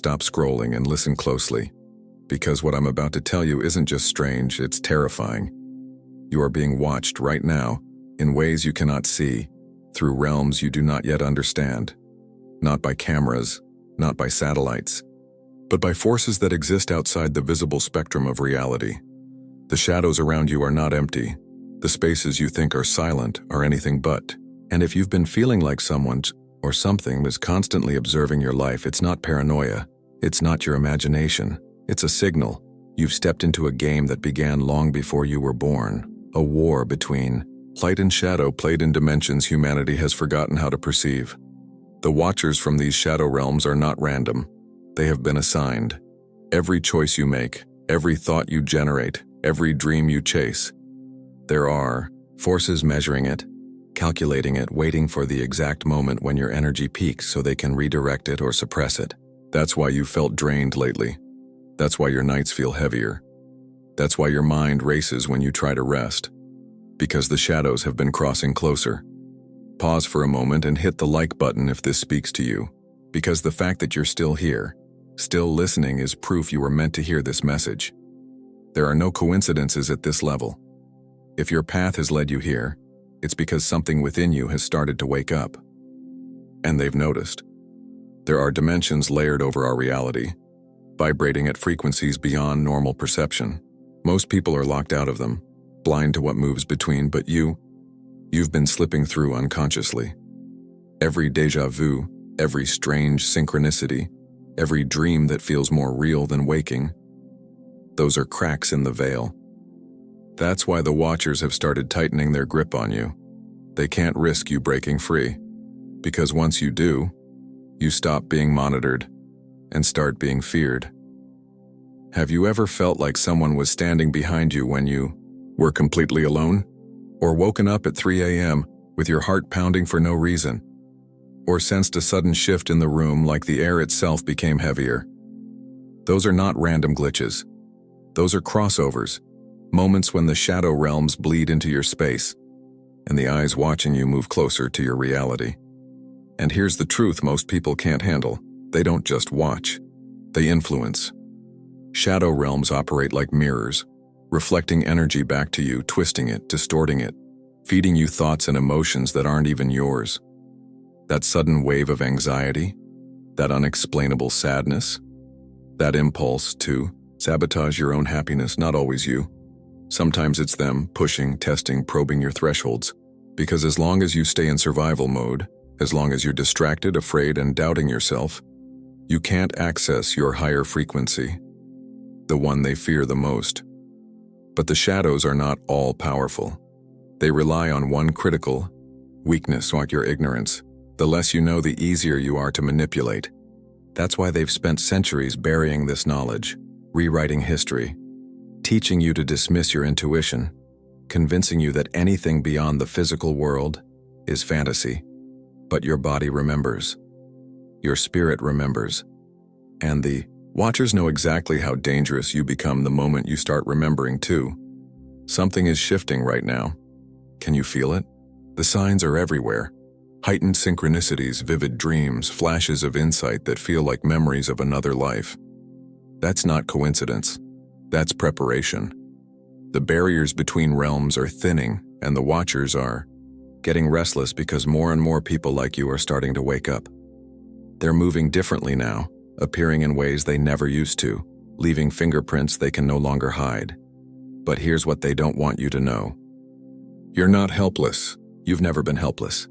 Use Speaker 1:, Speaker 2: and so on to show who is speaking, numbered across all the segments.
Speaker 1: stop scrolling and listen closely, because what I'm about to tell you isn't just strange, it's terrifying. You are being watched right now, in ways you cannot see, through realms you do not yet understand. Not by cameras, not by satellites, but by forces that exist outside the visible spectrum of reality. The shadows around you are not empty. The spaces you think are silent are anything but. And if you've been feeling like someone or something is constantly observing your life, it's not paranoia. It's not your imagination. It's a signal. You've stepped into a game that began long before you were born. A war between light and shadow played in dimensions humanity has forgotten how to perceive. The watchers from these shadow realms are not random. They have been assigned. Every choice you make, every thought you generate, every dream you chase. There are forces measuring it, calculating it, waiting for the exact moment when your energy peaks so they can redirect it or suppress it. That's why you felt drained lately. That's why your nights feel heavier. That's why your mind races when you try to rest. Because the shadows have been crossing closer. Pause for a moment and hit the like button if this speaks to you. Because the fact that you're still here, still listening, is proof you were meant to hear this message. There are no coincidences at this level. If your path has led you here, it's because something within you has started to wake up. And they've noticed. There are dimensions layered over our reality, vibrating at frequencies beyond normal perception. Most people are locked out of them, blind to what moves between, but you've been slipping through unconsciously. Every déjà vu, every strange synchronicity, every dream that feels more real than waking, those are cracks in the veil. That's why the watchers have started tightening their grip on you. They can't risk you breaking free, because once you do, you stop being monitored and start being feared. Have you ever felt like someone was standing behind you when you were completely alone? Or woken up at 3 a.m. with your heart pounding for no reason? Or sensed a sudden shift in the room like the air itself became heavier? Those are not random glitches. Those are crossovers, moments when the shadow realms bleed into your space, and the eyes watching you move closer to your reality. And here's the truth most people can't handle. They don't just watch, they influence. Shadow realms operate like mirrors, reflecting energy back to you, twisting it, distorting it, feeding you thoughts and emotions that aren't even yours. That sudden wave of anxiety, that unexplainable sadness, that impulse to sabotage your own happiness, not always you. Sometimes it's them, pushing, testing, probing your thresholds. Because as long as you stay in survival mode, as long as you're distracted, afraid, and doubting yourself, you can't access your higher frequency, the one they fear the most. But the shadows are not all powerful. They rely on one critical weakness, like your ignorance. The less you know, the easier you are to manipulate. That's why they've spent centuries burying this knowledge, rewriting history, teaching you to dismiss your intuition, convincing you that anything beyond the physical world is fantasy. But your body remembers. Your spirit remembers. And the watchers know exactly how dangerous you become the moment you start remembering too. Something is shifting right now. Can you feel it? The signs are everywhere. Heightened synchronicities, vivid dreams, flashes of insight that feel like memories of another life. That's not coincidence. That's preparation. The barriers between realms are thinning, and the watchers are getting restless because more and more people like you are starting to wake up. They're moving differently now, appearing in ways they never used to, leaving fingerprints they can no longer hide. But here's what they don't want you to know. You're not helpless. You've never been helpless.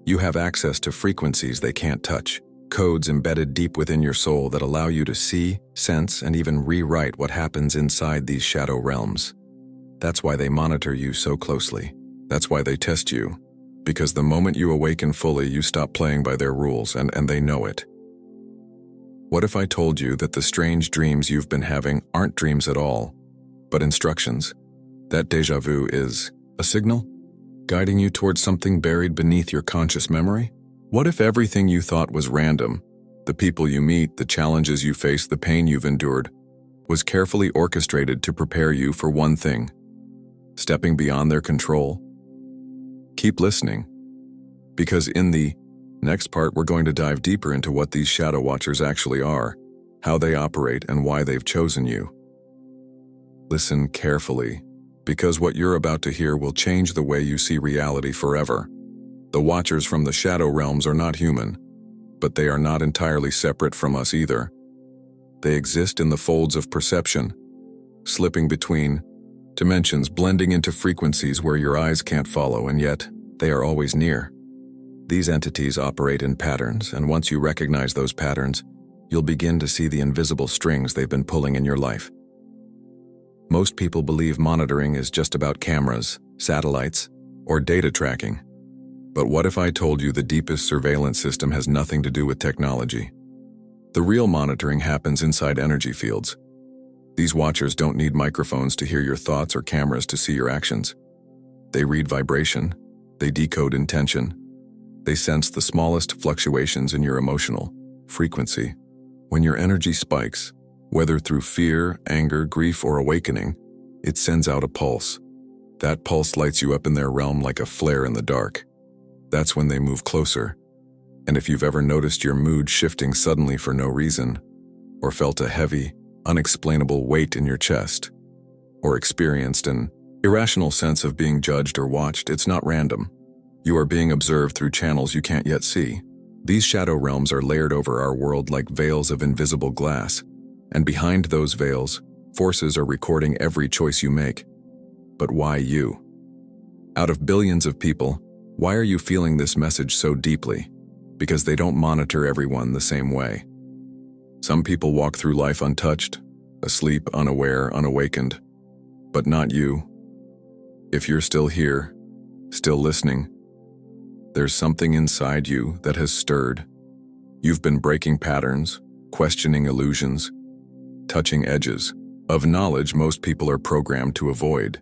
Speaker 1: You have access to frequencies they can't touch, codes embedded deep within your soul that allow you to see, sense, and even rewrite what happens inside these shadow realms. That's why they monitor you so closely. That's why they test you. Because the moment you awaken fully, you stop playing by their rules, and they know it. What if I told you that the strange dreams you've been having aren't dreams at all, but instructions? That déjà vu is a signal, guiding you towards something buried beneath your conscious memory? What if everything you thought was random, the people you meet, the challenges you face, the pain you've endured, was carefully orchestrated to prepare you for one thing: stepping beyond their control? Keep listening, because in the next part we're going to dive deeper into what these shadow watchers actually are, how they operate, and why they've chosen you. Listen carefully, because what you're about to hear will change the way you see reality forever. The Watchers from the Shadow Realms are not human, but they are not entirely separate from us either. They exist in the folds of perception, slipping between dimensions, blending into frequencies where your eyes can't follow, and yet they are always near. These entities operate in patterns, and once you recognize those patterns, you'll begin to see the invisible strings they've been pulling in your life. Most people believe monitoring is just about cameras, satellites, or data tracking. But what if I told you the deepest surveillance system has nothing to do with technology? The real monitoring happens inside energy fields. These Watchers don't need microphones to hear your thoughts or cameras to see your actions. They read vibration, they decode intention, they sense the smallest fluctuations in your emotional frequency. When your energy spikes, whether through fear, anger, grief, or awakening, it sends out a pulse. That pulse lights you up in their realm like a flare in the dark. That's when they move closer. And if you've ever noticed your mood shifting suddenly for no reason, or felt a heavy, unexplainable weight in your chest, or experienced an irrational sense of being judged or watched, it's not random. You are being observed through channels you can't yet see. These shadow realms are layered over our world like veils of invisible glass, and behind those veils, forces are recording every choice you make. But why you? Out of billions of people, why are you feeling this message so deeply? Because they don't monitor everyone the same way. Some people walk through life untouched, asleep, unaware, unawakened. But not you. If you're still here, still listening, there's something inside you that has stirred. You've been breaking patterns, questioning illusions, touching edges of knowledge most people are programmed to avoid.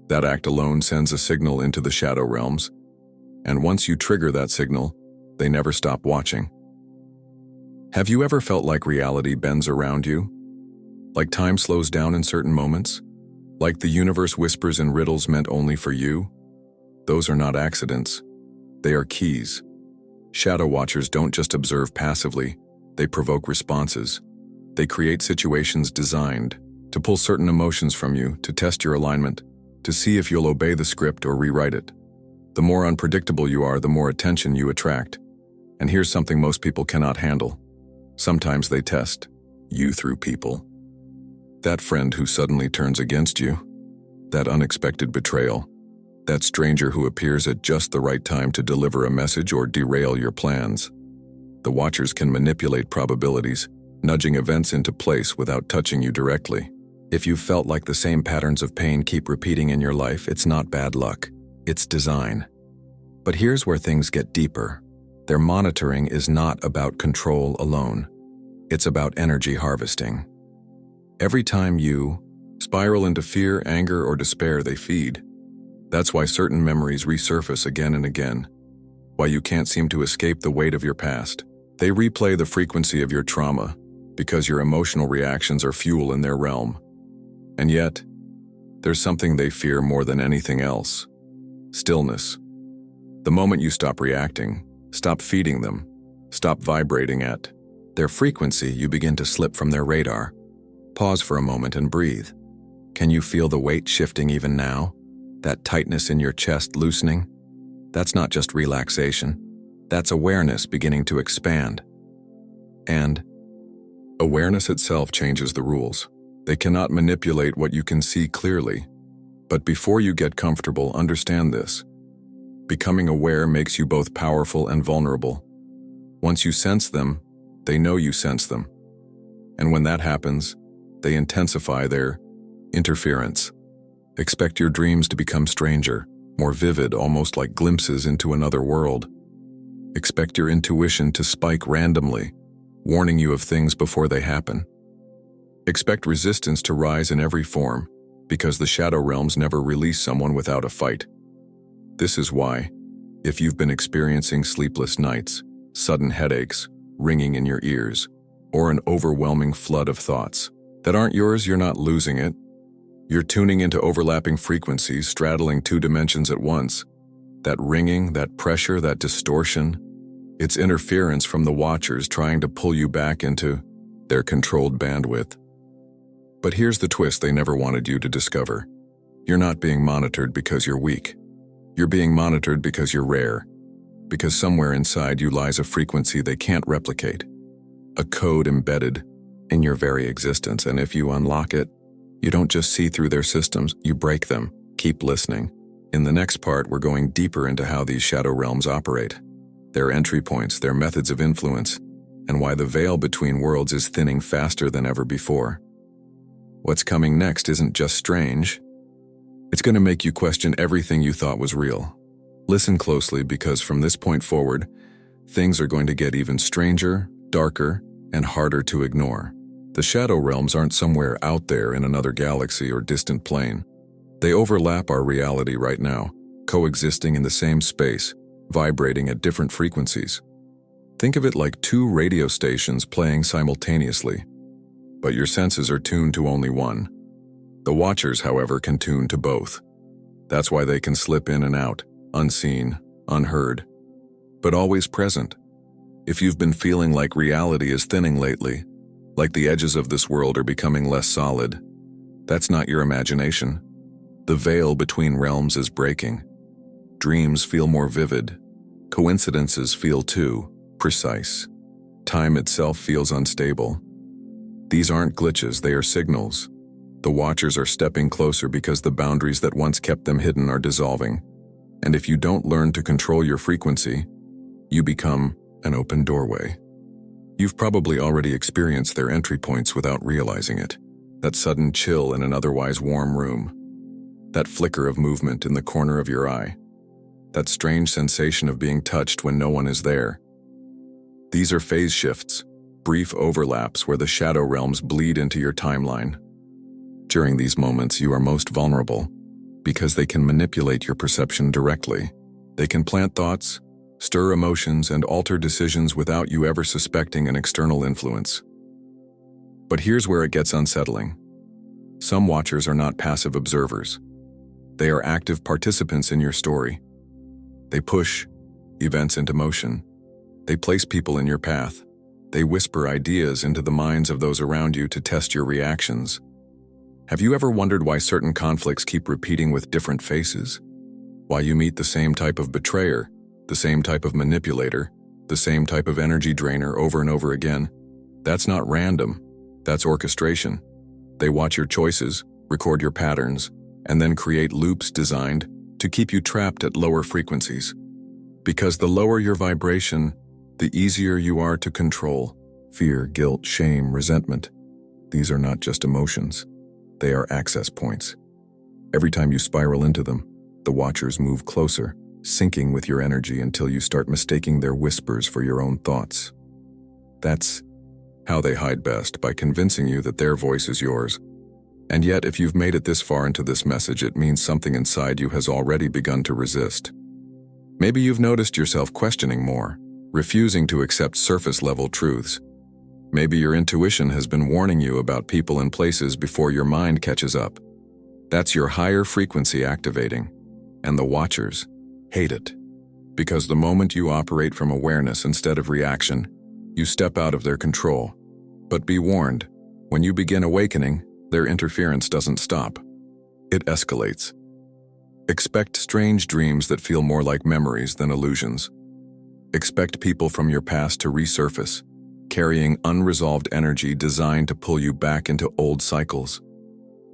Speaker 1: That act alone sends a signal into the shadow realms, and once you trigger that signal, they never stop watching. Have you ever felt like reality bends around you? Like time slows down in certain moments? Like the universe whispers in riddles meant only for you? Those are not accidents. They are keys. Shadow Watchers don't just observe passively, they provoke responses. They create situations designed to pull certain emotions from you, to test your alignment, to see if you'll obey the script or rewrite it. The more unpredictable you are, the more attention you attract. And here's something most people cannot handle. Sometimes they test you through people. That friend who suddenly turns against you, that unexpected betrayal, that stranger who appears at just the right time to deliver a message or derail your plans. The Watchers can manipulate probabilities, nudging events into place without touching you directly. If you've felt like the same patterns of pain keep repeating in your life, it's not bad luck, it's design. But here's where things get deeper. Their monitoring is not about control alone. It's about energy harvesting. Every time you spiral into fear, anger, or despair, they feed. That's why certain memories resurface again and again. Why you can't seem to escape the weight of your past. They replay the frequency of your trauma, because your emotional reactions are fuel in their realm. And yet, there's something they fear more than anything else. Stillness. The moment you stop reacting, stop feeding them, stop vibrating at their frequency, you begin to slip from their radar. Pause for a moment and breathe. Can you feel the weight shifting even now? That tightness in your chest loosening? That's not just relaxation. That's awareness beginning to expand. And awareness itself changes the rules. They cannot manipulate what you can see clearly. But before you get comfortable, understand this. Becoming aware makes you both powerful and vulnerable. Once you sense them, they know you sense them. And when that happens, they intensify their interference. Expect your dreams to become stranger, more vivid, almost like glimpses into another world. Expect your intuition to spike randomly, warning you of things before they happen. Expect resistance to rise in every form, because the shadow realms never release someone without a fight. This is why, if you've been experiencing sleepless nights, sudden headaches, ringing in your ears, or an overwhelming flood of thoughts that aren't yours, you're not losing it. You're tuning into overlapping frequencies, straddling two dimensions at once. That ringing, that pressure, that distortion, it's interference from the Watchers trying to pull you back into their controlled bandwidth. But here's the twist they never wanted you to discover. You're not being monitored because you're weak. You're being monitored because you're rare. Because somewhere inside you lies a frequency they can't replicate. A code embedded in your very existence, and if you unlock it, you don't just see through their systems, you break them. Keep listening. In the next part, we're going deeper into how these shadow realms operate, their entry points, their methods of influence, and why the veil between worlds is thinning faster than ever before. What's coming next isn't just strange. It's going to make you question everything you thought was real. Listen closely, because from this point forward, things are going to get even stranger, darker, and harder to ignore. The shadow realms aren't somewhere out there in another galaxy or distant plane. They overlap our reality right now, coexisting in the same space, vibrating at different frequencies. Think of it like two radio stations playing simultaneously, but your senses are tuned to only one. The Watchers, however, can tune to both. That's why they can slip in and out, unseen, unheard, but always present. If you've been feeling like reality is thinning lately, like the edges of this world are becoming less solid, that's not your imagination. The veil between realms is breaking. Dreams feel more vivid. Coincidences feel too precise. Time itself feels unstable. These aren't glitches, they are signals. The Watchers are stepping closer because the boundaries that once kept them hidden are dissolving. And if you don't learn to control your frequency, you become an open doorway. You've probably already experienced their entry points without realizing it. That sudden chill in an otherwise warm room. That flicker of movement in the corner of your eye. That strange sensation of being touched when no one is there. These are phase shifts, brief overlaps where the shadow realms bleed into your timeline. During these moments, you are most vulnerable because they can manipulate your perception directly. They can plant thoughts, stir emotions, and alter decisions without you ever suspecting an external influence. But here's where it gets unsettling. Some Watchers are not passive observers. They are active participants in your story. They push events into motion. They place people in your path. They whisper ideas into the minds of those around you to test your reactions. Have you ever wondered why certain conflicts keep repeating with different faces? Why you meet the same type of betrayer, the same type of manipulator, the same type of energy drainer over and over again? That's not random. That's orchestration. They watch your choices, record your patterns, and then create loops designed to keep you trapped at lower frequencies. Because the lower your vibration, the easier you are to control. Fear, guilt, shame, resentment. These are not just emotions. They are access points. Every time you spiral into them, the Watchers move closer, syncing with your energy until you start mistaking their whispers for your own thoughts. That's how they hide best, by convincing you that their voice is yours. And yet, if you've made it this far into this message, it means something inside you has already begun to resist. Maybe you've noticed yourself questioning more, refusing to accept surface-level truths. Maybe your intuition has been warning you about people and places before your mind catches up. That's your higher frequency activating, and the Watchers hate it. Because the moment you operate from awareness instead of reaction, you step out of their control. But be warned, when you begin awakening, their interference doesn't stop. It escalates. Expect strange dreams that feel more like memories than illusions. Expect people from your past to resurface, carrying unresolved energy designed to pull you back into old cycles.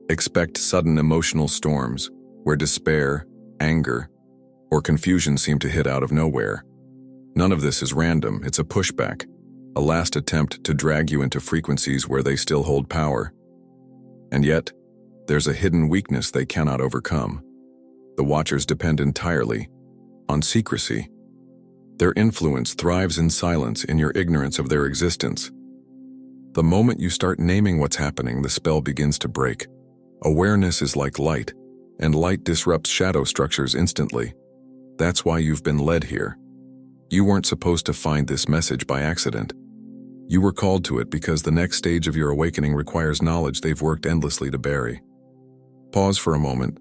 Speaker 1: Expect sudden emotional storms, where despair, anger, or confusion seem to hit out of nowhere. None of this is random, it's a pushback, a last attempt to drag you into frequencies where they still hold power. And yet, there's a hidden weakness they cannot overcome. The Watchers depend entirely on secrecy. Their influence thrives in silence, in your ignorance of their existence. The moment you start naming what's happening, the spell begins to break. Awareness is like light, and light disrupts shadow structures instantly. That's why you've been led here. You weren't supposed to find this message by accident. You were called to it because the next stage of your awakening requires knowledge they've worked endlessly to bury. Pause for a moment.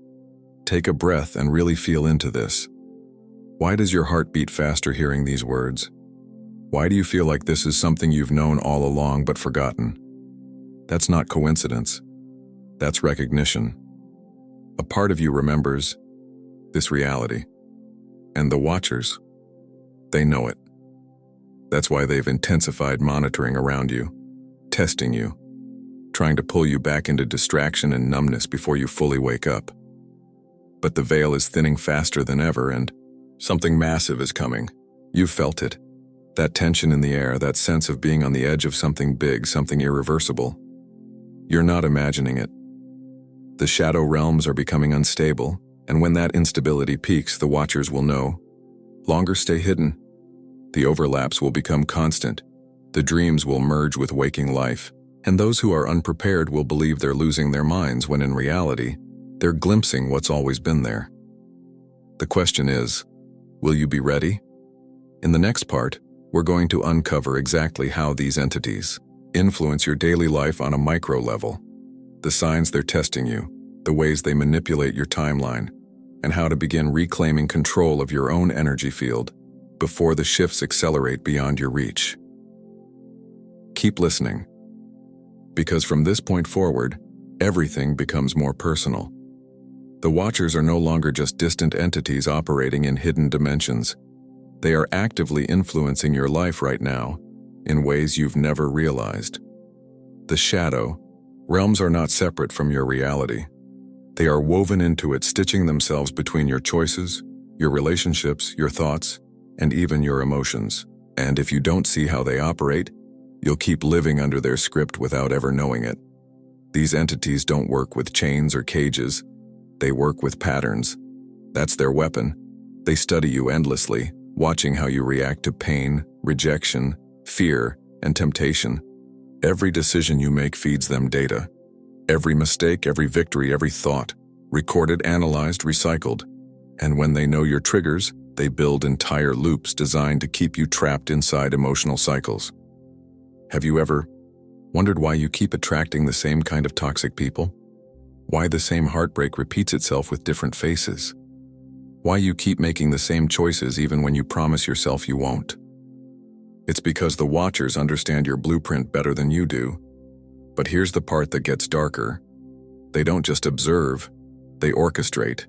Speaker 1: Take a breath and really feel into this. Why does your heart beat faster hearing these words? Why do you feel like this is something you've known all along but forgotten? That's not coincidence. That's recognition. A part of you remembers this reality. And the watchers, they know it. That's why they've intensified monitoring around you, testing you, trying to pull you back into distraction and numbness before you fully wake up. But the veil is thinning faster than ever, and something massive is coming. You've felt it. That tension in the air, that sense of being on the edge of something big, something irreversible. You're not imagining it. The shadow realms are becoming unstable, and when that instability peaks, the watchers will know. Longer stay hidden. The overlaps will become constant. The dreams will merge with waking life, and those who are unprepared will believe they're losing their minds when in reality, they're glimpsing what's always been there. The question is, will you be ready? In the next part, we're going to uncover exactly how these entities influence your daily life on a micro level, the signs they're testing you, the ways they manipulate your timeline, and how to begin reclaiming control of your own energy field before the shifts accelerate beyond your reach. Keep listening, because from this point forward, everything becomes more personal. The Watchers are no longer just distant entities operating in hidden dimensions. They are actively influencing your life right now in ways you've never realized. The shadow realms are not separate from your reality. They are woven into it, stitching themselves between your choices, your relationships, your thoughts, and even your emotions. And if you don't see how they operate, you'll keep living under their script without ever knowing it. These entities don't work with chains or cages. They work with patterns. That's their weapon. They study you endlessly, watching how you react to pain, rejection, fear, and temptation. Every decision you make feeds them data. Every mistake, every victory, every thought, recorded, analyzed, recycled. And when they know your triggers, they build entire loops designed to keep you trapped inside emotional cycles. Have you ever wondered why you keep attracting the same kind of toxic people? Why the same heartbreak repeats itself with different faces? Why you keep making the same choices even when you promise yourself you won't? It's because the Watchers understand your blueprint better than you do. But here's the part that gets darker. They don't just observe, they orchestrate.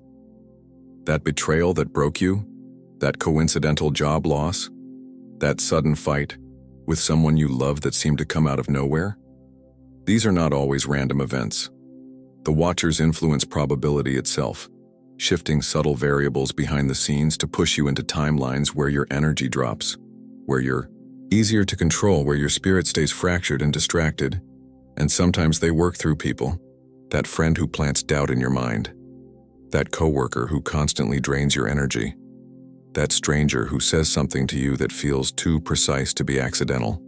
Speaker 1: That betrayal that broke you, that coincidental job loss, that sudden fight with someone you love that seemed to come out of nowhere, these are not always random events. The Watchers influence probability itself, shifting subtle variables behind the scenes to push you into timelines where your energy drops, where you're easier to control, where your spirit stays fractured and distracted. And sometimes they work through people. That friend who plants doubt in your mind. That coworker who constantly drains your energy. That stranger who says something to you that feels too precise to be accidental.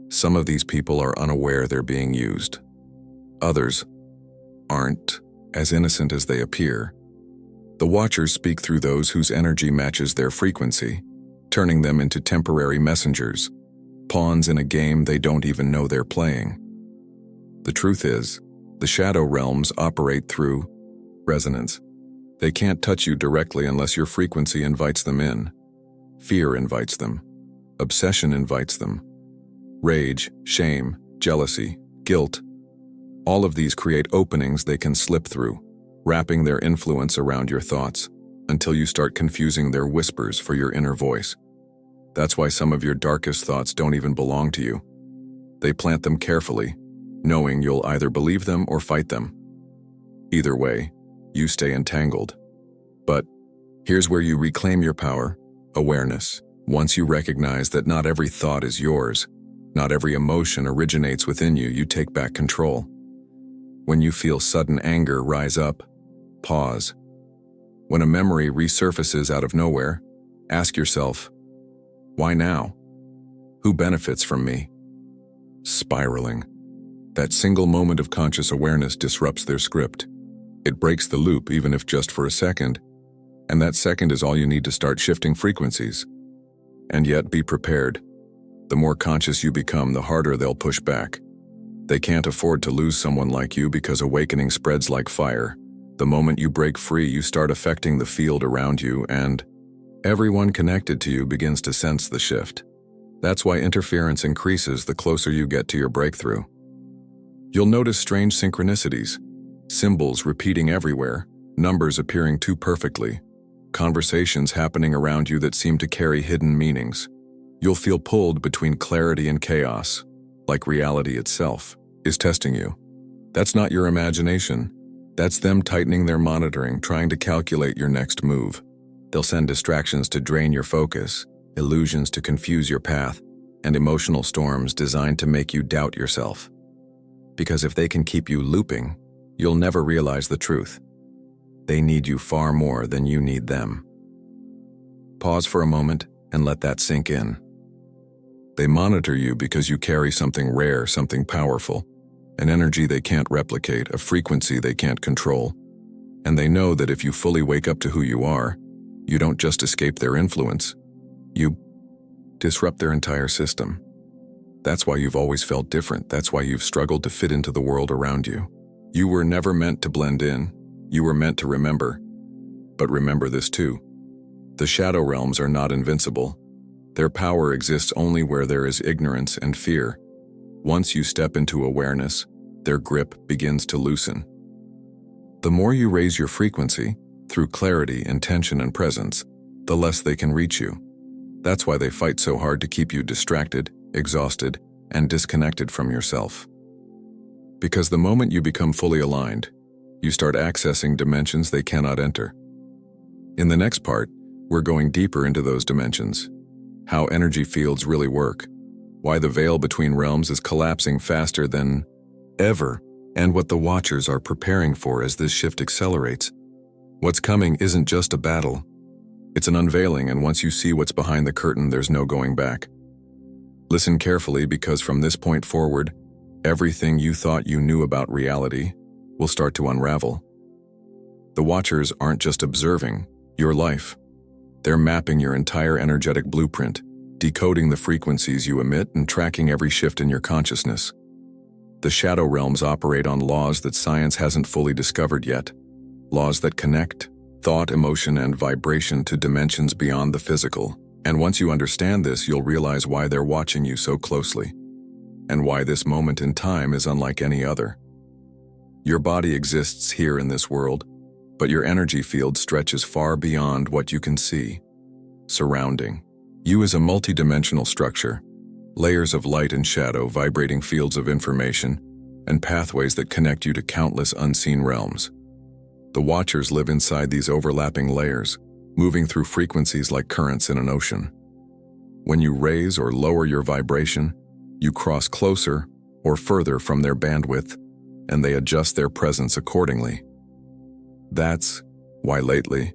Speaker 1: Some of these people are unaware they're being used. Others aren't as innocent as they appear. The Watchers speak through those whose energy matches their frequency, turning them into temporary messengers, pawns in a game they don't even know they're playing. The truth is, the shadow realms operate through resonance. They can't touch you directly unless your frequency invites them in. Fear invites them. Obsession invites them. Rage, shame, jealousy, guilt. All of these create openings they can slip through, wrapping their influence around your thoughts until you start confusing their whispers for your inner voice. That's why some of your darkest thoughts don't even belong to you. They plant them carefully, knowing you'll either believe them or fight them. Either way, you stay entangled. But here's where you reclaim your power, awareness. Once you recognize that not every thought is yours, not every emotion originates within you, you take back control. When you feel sudden anger rise up, pause. When a memory resurfaces out of nowhere, ask yourself, why now? Who benefits from me? Spiraling. That single moment of conscious awareness disrupts their script. It breaks the loop, even if just for a second, and that second is all you need to start shifting frequencies. And yet, be prepared. The more conscious you become, the harder they'll push back. They can't afford to lose someone like you because awakening spreads like fire. The moment you break free, you start affecting the field around you, and everyone connected to you begins to sense the shift. That's why interference increases the closer you get to your breakthrough. You'll notice strange synchronicities, symbols repeating everywhere, numbers appearing too perfectly, conversations happening around you that seem to carry hidden meanings. You'll feel pulled between clarity and chaos, like reality itself is testing you. That's not your imagination. That's them tightening their monitoring, trying to calculate your next move. They'll send distractions to drain your focus, illusions to confuse your path, and emotional storms designed to make you doubt yourself. Because if they can keep you looping, you'll never realize the truth. They need you far more than you need them. Pause for a moment and let that sink in. They monitor you because you carry something rare, something powerful, an energy they can't replicate, a frequency they can't control. And they know that if you fully wake up to who you are, you don't just escape their influence, you disrupt their entire system. That's why you've always felt different. That's why you've struggled to fit into the world around you. You were never meant to blend in. You were meant to remember. But remember this too. The shadow realms are not invincible. Their power exists only where there is ignorance and fear. Once you step into awareness, their grip begins to loosen. The more you raise your frequency, through clarity, intention, and presence, the less they can reach you. That's why they fight so hard to keep you distracted, exhausted, and disconnected from yourself. Because the moment you become fully aligned, you start accessing dimensions they cannot enter. In the next part, we're going deeper into those dimensions, how energy fields really work, why the veil between realms is collapsing faster than ever, and what the Watchers are preparing for as this shift accelerates. What's coming isn't just a battle. It's an unveiling, and once you see what's behind the curtain, there's no going back. Listen carefully, because from this point forward, everything you thought you knew about reality will start to unravel. The Watchers aren't just observing your life. They're mapping your entire energetic blueprint, decoding the frequencies you emit and tracking every shift in your consciousness. The shadow realms operate on laws that science hasn't fully discovered yet, laws that connect thought, emotion, and vibration to dimensions beyond the physical. And once you understand this, you'll realize why they're watching you so closely, and why this moment in time is unlike any other. Your body exists here in this world, but your energy field stretches far beyond what you can see. Surrounding you is a multidimensional structure, layers of light and shadow, vibrating fields of information, and pathways that connect you to countless unseen realms. The Watchers live inside these overlapping layers, moving through frequencies like currents in an ocean. When you raise or lower your vibration, you cross closer or further from their bandwidth, and they adjust their presence accordingly. That's why lately,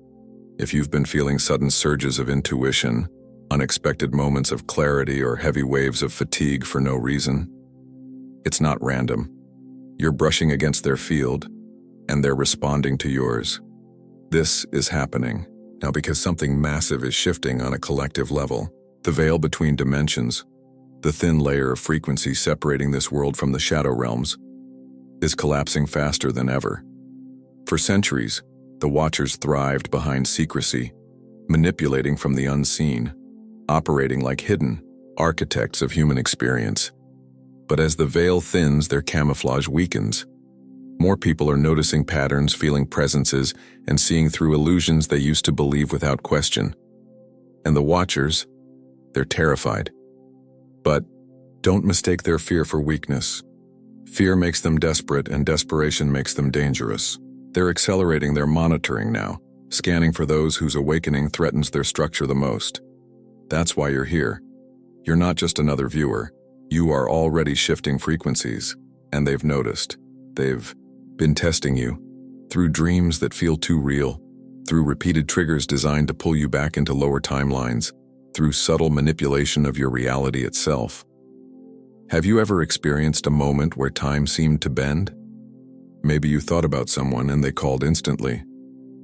Speaker 1: if you've been feeling sudden surges of intuition, unexpected moments of clarity, or heavy waves of fatigue for no reason, it's not random. You're brushing against their field, and they're responding to yours. This is happening now because something massive is shifting on a collective level. The veil between dimensions, the thin layer of frequency separating this world from the shadow realms, is collapsing faster than ever. For centuries, the Watchers thrived behind secrecy, manipulating from the unseen, operating like hidden architects of human experience. But as the veil thins, their camouflage weakens. More people are noticing patterns, feeling presences, and seeing through illusions they used to believe without question. And the Watchers, they're terrified. But don't mistake their fear for weakness. Fear makes them desperate, and desperation makes them dangerous. They're accelerating their monitoring now, scanning for those whose awakening threatens their structure the most. That's why you're here. You're not just another viewer. You are already shifting frequencies, and they've noticed. They've been testing you through dreams that feel too real, through repeated triggers designed to pull you back into lower timelines, through subtle manipulation of your reality itself. Have you ever experienced a moment where time seemed to bend? Maybe you thought about someone and they called instantly.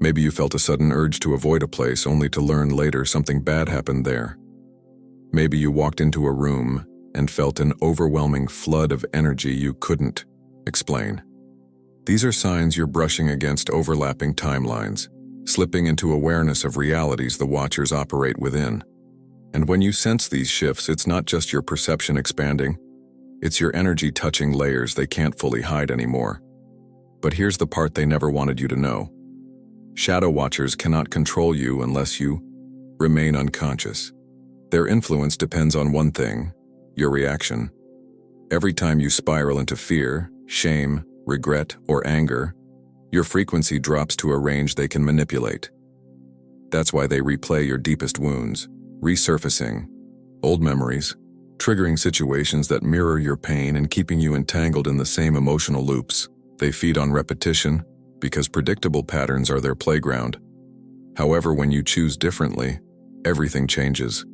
Speaker 1: Maybe you felt a sudden urge to avoid a place only to learn later something bad happened there. Maybe you walked into a room and felt an overwhelming flood of energy you couldn't explain. These are signs you're brushing against overlapping timelines, slipping into awareness of realities the Watchers operate within. And when you sense these shifts, it's not just your perception expanding, It's your energy touching layers they can't fully hide anymore. But here's the part they never wanted you to know. Shadow Watchers cannot control you unless you remain unconscious. Their influence depends on one thing: your reaction. Every time you spiral into fear, shame, regret, or anger, your frequency drops to a range they can manipulate. That's why they replay your deepest wounds, resurfacing old memories, triggering situations that mirror your pain and keeping you entangled in the same emotional loops. They feed on repetition because predictable patterns are their playground. However, when you choose differently, everything changes.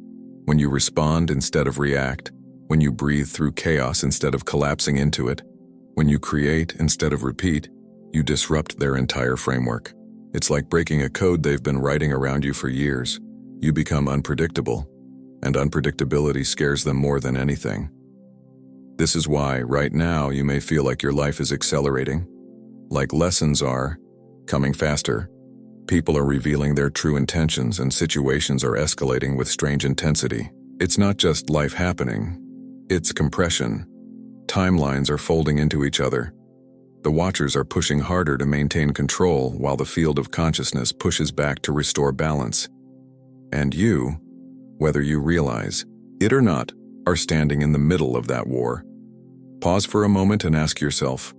Speaker 1: When you respond instead of react, when you breathe through chaos instead of collapsing into it, when you create instead of repeat, you disrupt their entire framework. It's like breaking a code they've been writing around you for years. You become unpredictable, and unpredictability scares them more than anything. This is why, right now, you may feel like your life is accelerating, like lessons are coming faster. People are revealing their true intentions and situations are escalating with strange intensity. It's not just life happening, it's compression. Timelines are folding into each other. The Watchers are pushing harder to maintain control while the field of consciousness pushes back to restore balance. And you, whether you realize it or not, are standing in the middle of that war. Pause for a moment and ask yourself,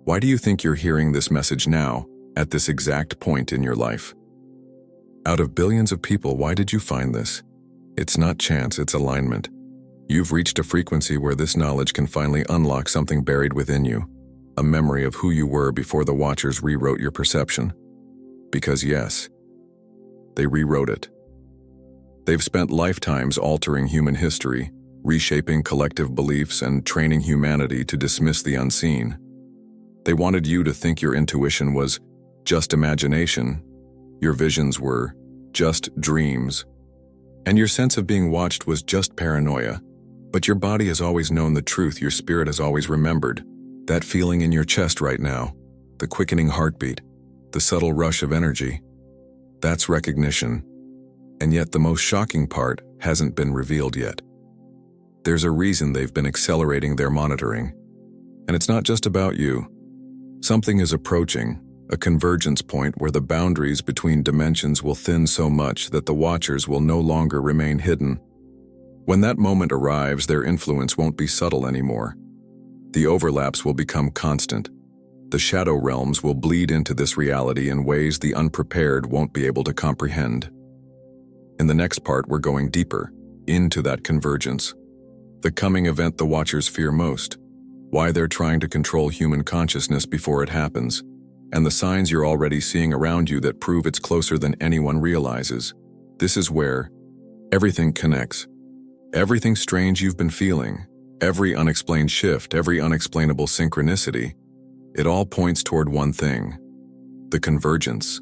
Speaker 1: why do you think you're hearing this message now, at this exact point in your life? Out of billions of people, why did you find this? It's not chance, it's alignment. You've reached a frequency where this knowledge can finally unlock something buried within you, a memory of who you were before the Watchers rewrote your perception. Because yes, they rewrote it. They've spent lifetimes altering human history, reshaping collective beliefs and training humanity to dismiss the unseen. They wanted you to think your intuition was just imagination, your visions were just dreams, and your sense of being watched was just paranoia. But your body has always known the truth, your spirit has always remembered. That feeling in your chest right now, the quickening heartbeat, the subtle rush of energy, that's recognition. And yet the most shocking part hasn't been revealed yet. There's a reason they've been accelerating their monitoring. And it's not just about you. Something is approaching, a convergence point where the boundaries between dimensions will thin so much that the Watchers will no longer remain hidden. When that moment arrives, their influence won't be subtle anymore. The overlaps will become constant. The shadow realms will bleed into this reality in ways the unprepared won't be able to comprehend. In the next part, we're going deeper into that convergence. The coming event the Watchers fear most, why they're trying to control human consciousness before it happens, and the signs you're already seeing around you that prove it's closer than anyone realizes. This is where everything connects. Everything strange you've been feeling, every unexplained shift, every unexplainable synchronicity, it all points toward one thing: the convergence.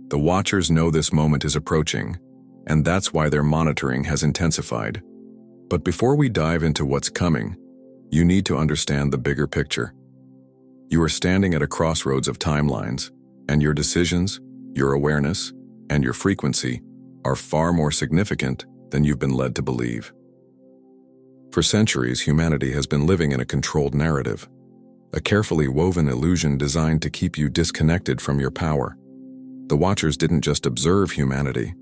Speaker 1: The Watchers know this moment is approaching, and that's why their monitoring has intensified. But before we dive into what's coming, you need to understand the bigger picture. You are standing at a crossroads of timelines, and your decisions, your awareness, and your frequency are far more significant than you've been led to believe. For centuries, humanity has been living in a controlled narrative, a carefully woven illusion designed to keep you disconnected from your power. The Watchers didn't just observe humanity,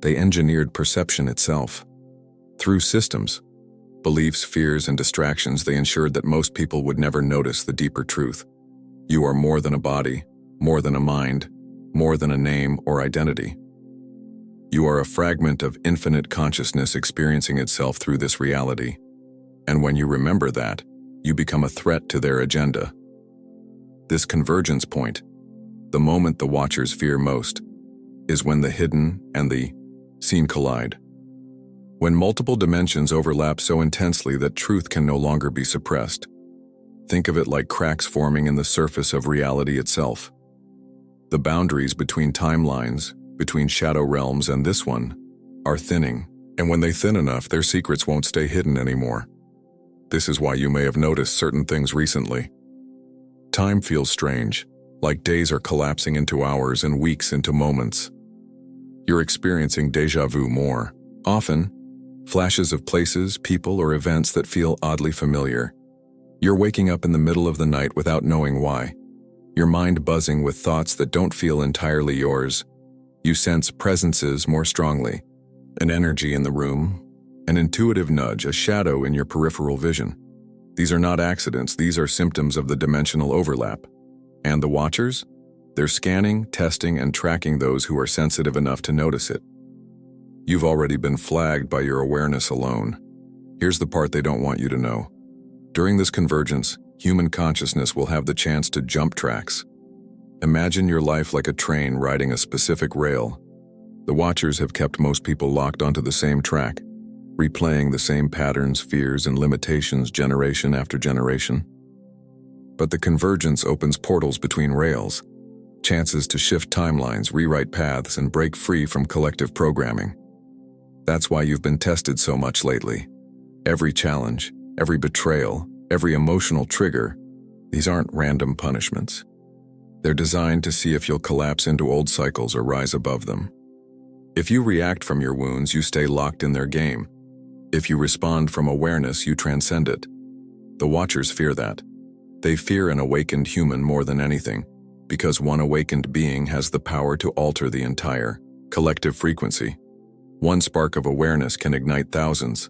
Speaker 1: they engineered perception itself. Through systems, beliefs, fears, and distractions, they ensured that most people would never notice the deeper truth. You are more than a body, more than a mind, more than a name or identity. You are a fragment of infinite consciousness experiencing itself through this reality. And when you remember that, you become a threat to their agenda. This convergence point, the moment the Watchers fear most, is when the hidden and the seen collide. When multiple dimensions overlap so intensely that truth can no longer be suppressed. Think of it like cracks forming in the surface of reality itself. The boundaries between timelines, between shadow realms and this one, are thinning, and when they thin enough, their secrets won't stay hidden anymore. This is why you may have noticed certain things recently. Time feels strange, like days are collapsing into hours and weeks into moments. You're experiencing déjà vu more often, Flashes of places, people, or events that feel oddly familiar. You're waking up in the middle of the night without knowing why. Your mind buzzing with thoughts that don't feel entirely yours. You sense presences more strongly. An energy in the room, an intuitive nudge, a shadow in your peripheral vision. These are not accidents, these are symptoms of the dimensional overlap. And the watchers? They're scanning, testing, and tracking those who are sensitive enough to notice it. You've already been flagged by your awareness alone. Here's the part they don't want you to know. During this convergence, human consciousness will have the chance to jump tracks. Imagine your life like a train riding a specific rail. The watchers have kept most people locked onto the same track, replaying the same patterns, fears, and limitations generation after generation. But the convergence opens portals between rails, chances to shift timelines, rewrite paths, and break free from collective programming. That's why you've been tested so much lately. Every challenge, every betrayal, every emotional trigger, these aren't random punishments. They're designed to see if you'll collapse into old cycles or rise above them. If you react from your wounds, you stay locked in their game. If you respond from awareness, you transcend it. The watchers fear that. They fear an awakened human more than anything, because one awakened being has the power to alter the entire collective frequency. One spark of awareness can ignite thousands.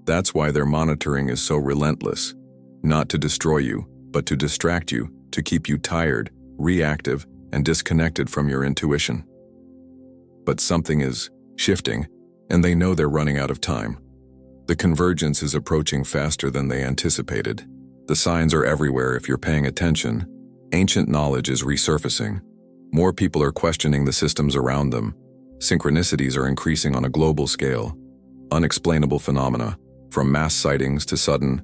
Speaker 1: That's why their monitoring is so relentless. Not to destroy you, but to distract you, to keep you tired, reactive, and disconnected from your intuition. But something is shifting, and they know they're running out of time. The convergence is approaching faster than they anticipated. The signs are everywhere if you're paying attention. Ancient knowledge is resurfacing. More people are questioning the systems around them. Synchronicities are increasing on a global scale. Unexplainable phenomena, from mass sightings to sudden,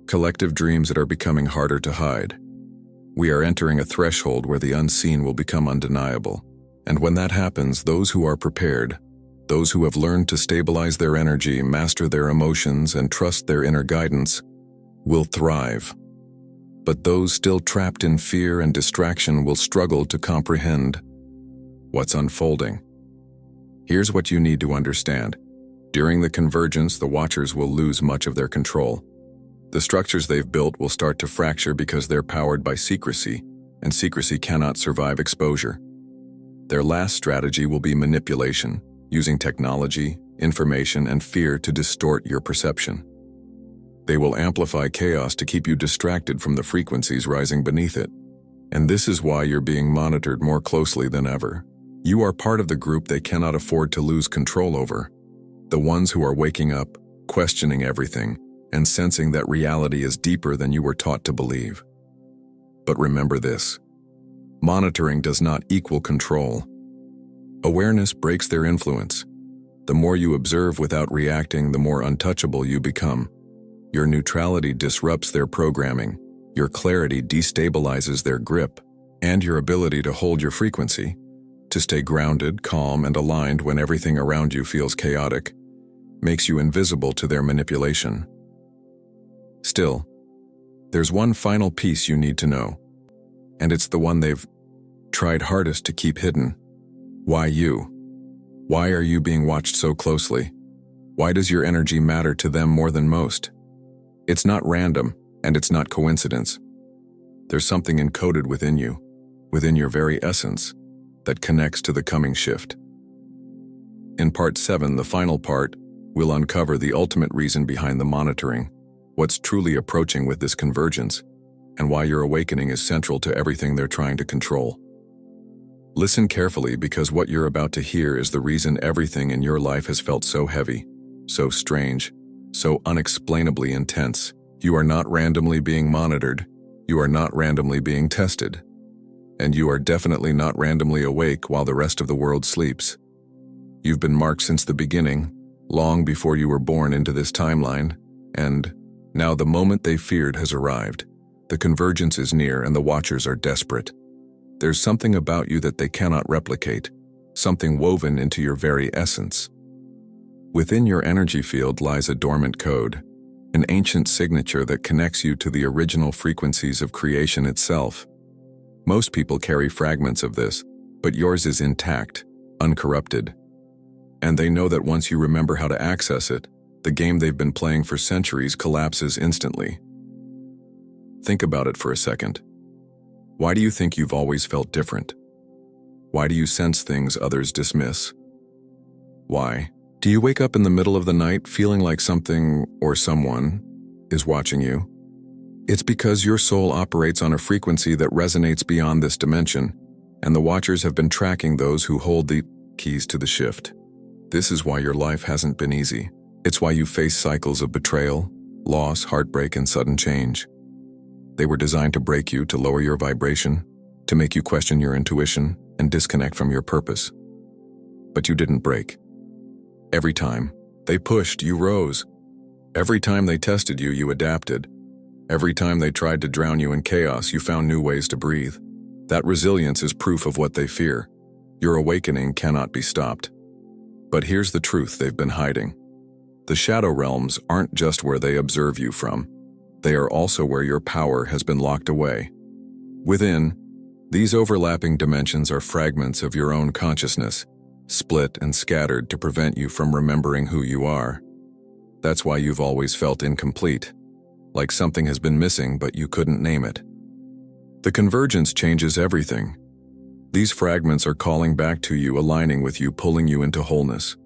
Speaker 1: collective dreams that are becoming harder to hide. We are entering a threshold where the unseen will become undeniable. And when that happens, those who are prepared, those who have learned to stabilize their energy, master their emotions, and trust their inner guidance, will thrive. But those still trapped in fear and distraction will struggle to comprehend what's unfolding. Here's what you need to understand. During the convergence, the watchers will lose much of their control. The structures they've built will start to fracture because they're powered by secrecy, and secrecy cannot survive exposure. Their last strategy will be manipulation, using technology, information, and fear to distort your perception. They will amplify chaos to keep you distracted from the frequencies rising beneath it. And this is why you're being monitored more closely than ever. You are part of the group they cannot afford to lose control over. The ones who are waking up, questioning everything, and sensing that reality is deeper than you were taught to believe. But remember this: monitoring does not equal control. Awareness breaks their influence. The more you observe without reacting, the more untouchable you become. Your neutrality disrupts their programming, your clarity destabilizes their grip, and your ability to hold your frequency, to stay grounded, calm, and aligned when everything around you feels chaotic, makes you invisible to their manipulation. Still, there's one final piece you need to know, and it's the one they've tried hardest to keep hidden. Why you? Why are you being watched so closely? Why does your energy matter to them more than most? It's not random, and it's not coincidence. There's something encoded within you, within your very essence, that connects to the coming shift. In Part 7, the final part, we'll uncover the ultimate reason behind the monitoring, what's truly approaching with this convergence, and why your awakening is central to everything they're trying to control. Listen carefully, because what you're about to hear is the reason everything in your life has felt so heavy, so strange, so unexplainably intense. You are not randomly being monitored. You are not randomly being tested. And you are definitely not randomly awake while the rest of the world sleeps. You've been marked since the beginning, long before you were born into this timeline, and now the moment they feared has arrived. The convergence is near and the watchers are desperate. There's something about you that they cannot replicate, something woven into your very essence. Within your energy field lies a dormant code, an ancient signature that connects you to the original frequencies of creation itself. Most people carry fragments of this, but yours is intact, uncorrupted. And they know that once you remember how to access it, The game they've been playing for centuries collapses instantly. Think about it for a second. Why do you think you've always felt different? Why do you sense things others dismiss? Why? Do you wake up in the middle of the night feeling like something or someone is watching you? It's because your soul operates on a frequency that resonates beyond this dimension, and the Watchers have been tracking those who hold the keys to the shift. This is why your life hasn't been easy. It's why you face cycles of betrayal, loss, heartbreak, and sudden change. They were designed to break you, to lower your vibration, to make you question your intuition and disconnect from your purpose. But you didn't break. Every time they pushed, you rose. Every time they tested you, you adapted. Every time they tried to drown you in chaos, you found new ways to breathe. That resilience is proof of what they fear. Your awakening cannot be stopped. But here's the truth they've been hiding. The shadow realms aren't just where they observe you from. They are also where your power has been locked away. Within, these overlapping dimensions are fragments of your own consciousness, split and scattered to prevent you from remembering who you are. That's why you've always felt incomplete, like something has been missing but you couldn't name it. The convergence changes everything. These fragments are calling back to you, aligning with you, pulling you into wholeness.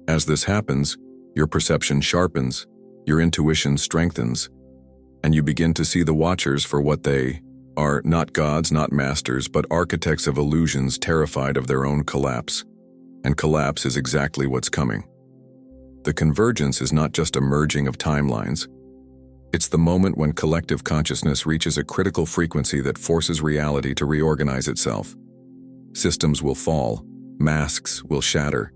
Speaker 1: As this happens, your perception sharpens, your intuition strengthens, and you begin to see the Watchers for what they are, not gods, not masters, but architects of illusions terrified of their own collapse. And collapse is exactly what's coming. The convergence is not just a merging of timelines. It's the moment when collective consciousness reaches a critical frequency that forces reality to reorganize itself. Systems will fall, masks will shatter,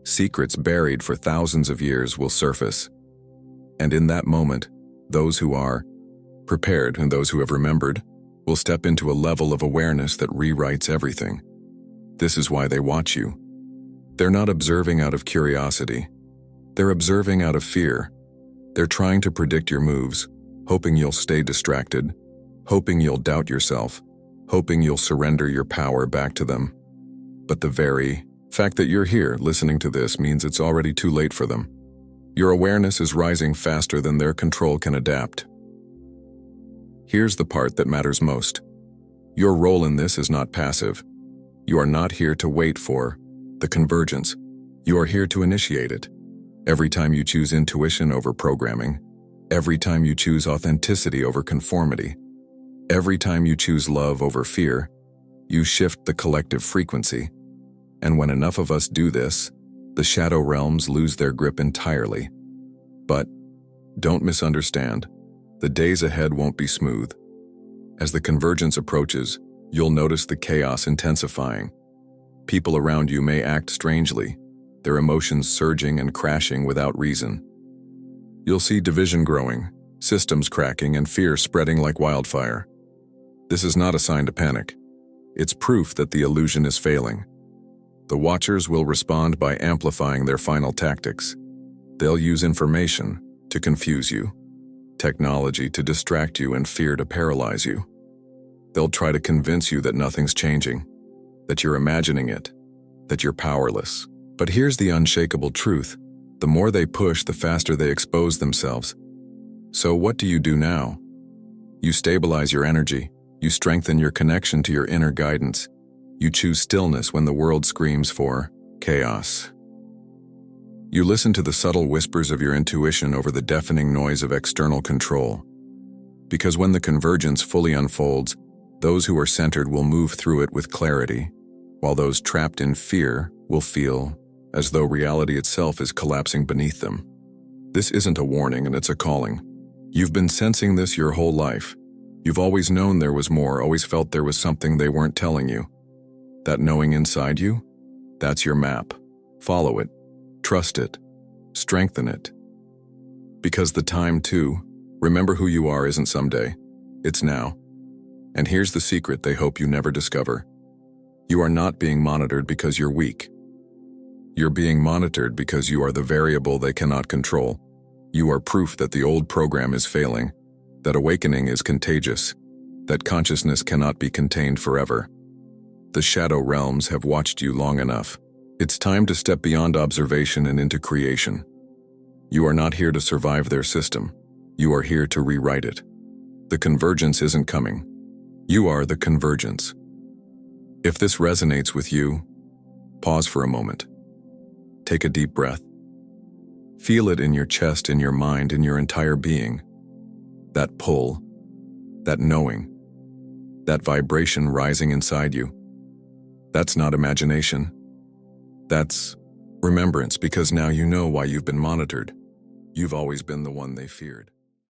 Speaker 1: secrets buried for thousands of years will surface. And in that moment, those who are prepared and those who have remembered will step into a level of awareness that rewrites everything. This is why they watch you. They're not observing out of curiosity. They're observing out of fear. They're trying to predict your moves, hoping you'll stay distracted, hoping you'll doubt yourself, hoping you'll surrender your power back to them. But the very fact that you're here listening to this means it's already too late for them. Your awareness is rising faster than their control can adapt. Here's the part that matters most. Your role in this is not passive. You are not here to wait for the convergence. You are here to initiate it. Every time you choose intuition over programming, every time you choose authenticity over conformity, every time you choose love over fear, you shift the collective frequency. And when enough of us do this, the shadow realms lose their grip entirely. But don't misunderstand. The days ahead won't be smooth. As the convergence approaches, you'll notice the chaos intensifying. People around you may act strangely, their emotions surging and crashing without reason. You'll see division growing, systems cracking, and fear spreading like wildfire. This is not a sign to panic. It's proof that the illusion is failing. The Watchers will respond by amplifying their final tactics. They'll use information to confuse you, technology to distract you, and fear to paralyze you. They'll try to convince you that nothing's changing, that you're imagining it, that you're powerless. But here's the unshakable truth. The more they push, the faster they expose themselves. So what do you do now? You stabilize your energy. You strengthen your connection to your inner guidance. You choose stillness when the world screams for chaos. You listen to the subtle whispers of your intuition over the deafening noise of external control. Because when the convergence fully unfolds, those who are centered will move through it with clarity, while those trapped in fear will feel as though reality itself is collapsing beneath them. This isn't a warning, and it's a calling. You've been sensing this your whole life. You've always known there was more, always felt there was something they weren't telling you. That knowing inside you, that's your map. Follow it, trust it, strengthen it. Because the time to remember who you are isn't someday, it's now. And here's the secret they hope you never discover. You are not being monitored because you're weak. You're being monitored because you are the variable they cannot control. You are proof that the old program is failing, that awakening is contagious, that consciousness cannot be contained forever. The shadow realms have watched you long enough. It's time to step beyond observation and into creation. You are not here to survive their system. You are here to rewrite it. The convergence isn't coming. You are the convergence. If this resonates with you, pause for a moment. Take a deep breath. Feel it in your chest, in your mind, in your entire being. That pull, that knowing, that vibration rising inside you. That's not imagination. That's remembrance, because now you know why you've been monitored. You've always been the one they feared.